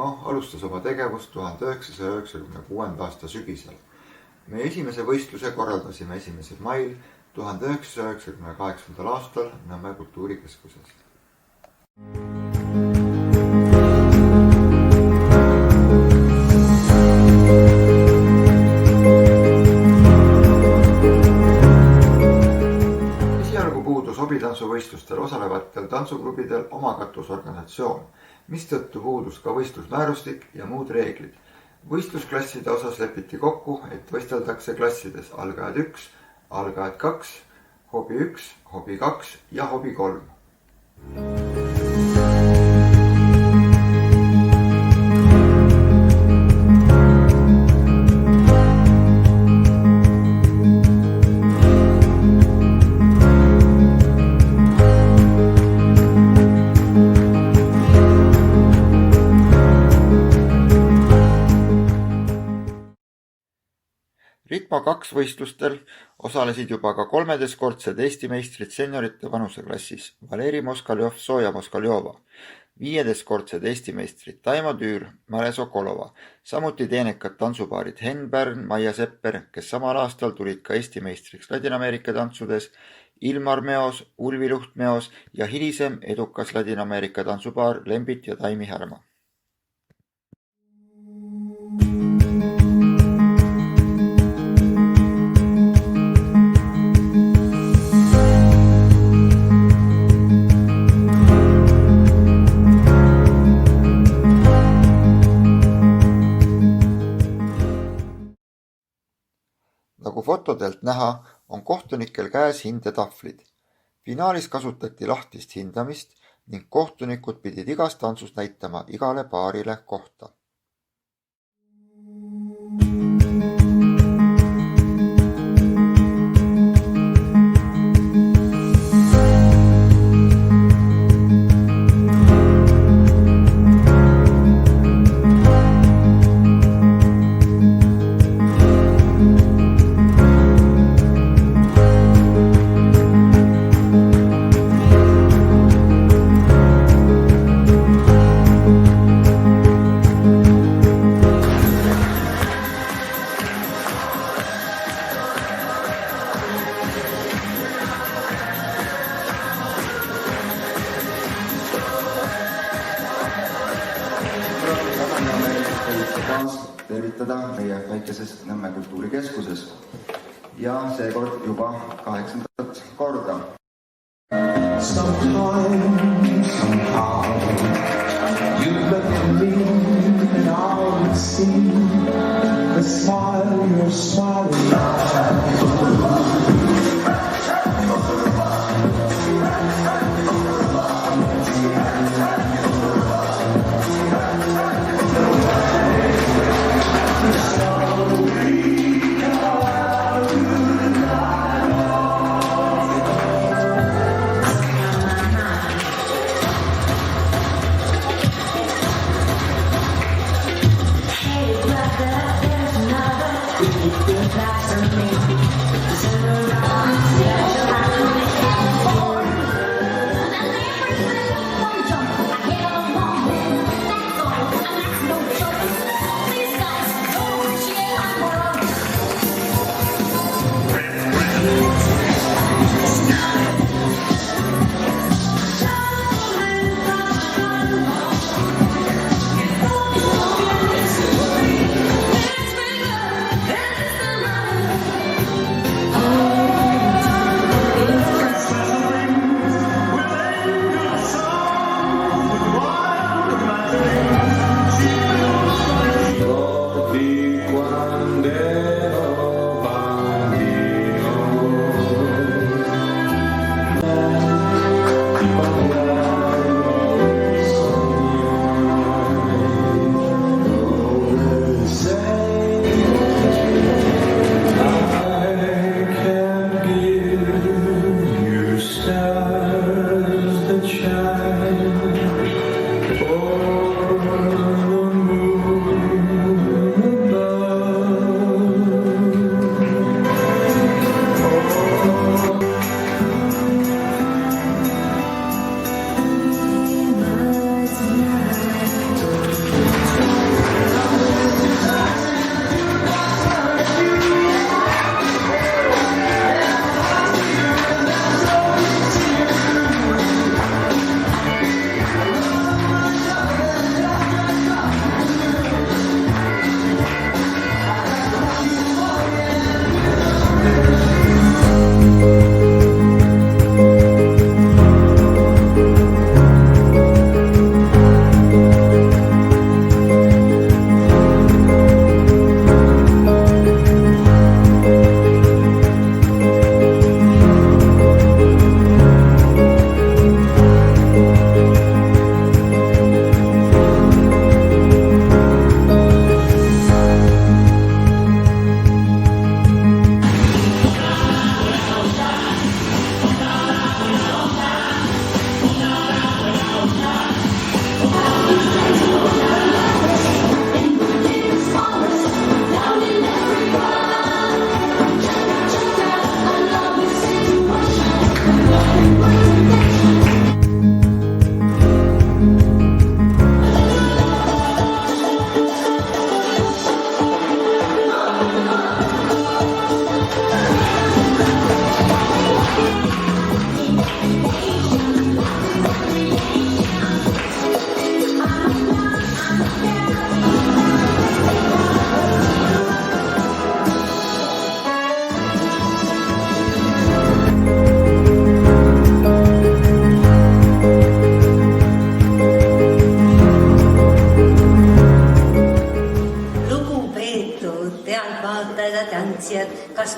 Dynamo alustas oma tegevust 1996. aasta sügisel. Meie esimese võistluse korraldasime 1. mail 1998. aastal Nõmme kultuurikeskuses. Esialgu puudus hobitansuvõistlustel osalevatel tantsuklubidel oma katusorganisatsioon, mistõttu puudus ka võistlusmäärustik ja muud reeglid. Võistlusklasside osas lepiti kokku, et võisteldakse klassides algajad 1, algajad 2, hobi 1, hobi 2 ja hobi 3. Ritma 2 võistlustel osalesid juba ka 13-kordsed Eesti meistrid seniorite vanuseklassis Valeri Moskaljov-Soo ja Moskaljova, 15-kordsed Eesti meistrid Taimo Tüür, Mare Sokolova, samuti teenekad tantsupaarid Henn Pärn, Maia Sepper, kes samal aastal tulid ka Eesti meistriks Ladina-Ameerika tantsudes, Ilmar Meos, Ulvi Luht Meos ja hilisem edukas Ladina-Ameerika tantsupaar Lembit ja Taimi Härma. Nagu fotodelt näha, on kohtunikel käes hindetahvlid. Finaalis kasutati lahtist hindamist ning kohtunikud pidid igas tantsus näitama igale paarile kohta. Tervitada meie väikeses Nõmme kultuurikeskuses ja seekord juba 8. korda.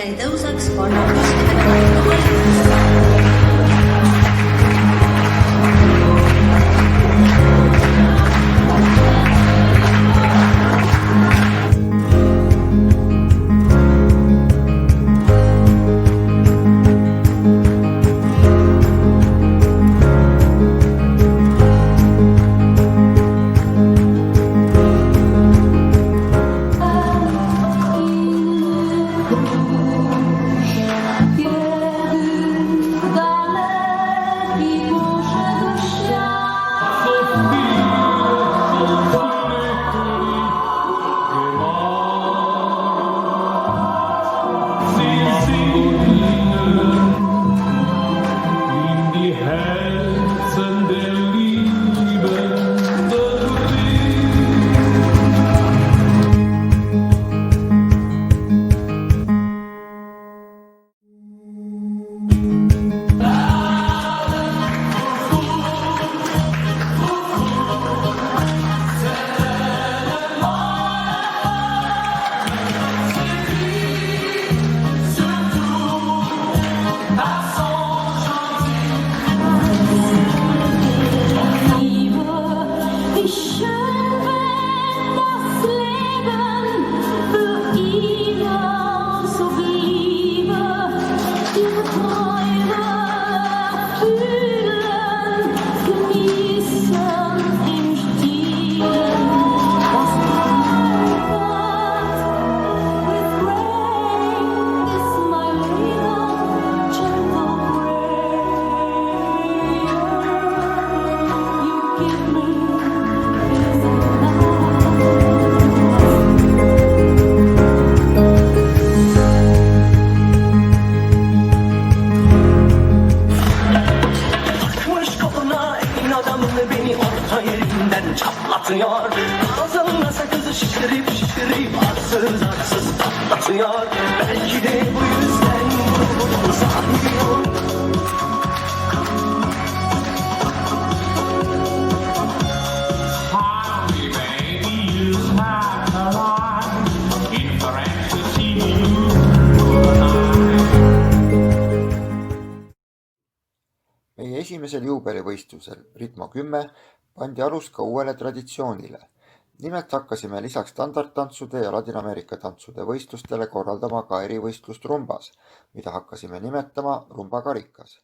ei tõuseks vanadustega. Çatlatıyor. Ağzımda sakızı şişirip arsız patlatıyor. Belki de bu yüzden bunu sanmıyor. Meie esimesel juubelivõistlusel Ritmo 10 pandi alus ka uuele traditsioonile. Nimelt hakkasime lisaks standardtantsude ja Ladina-Ameerika tantsude võistlustele korraldama ka erivõistlust rumbas, mida hakkasime nimetama rumbakarikas.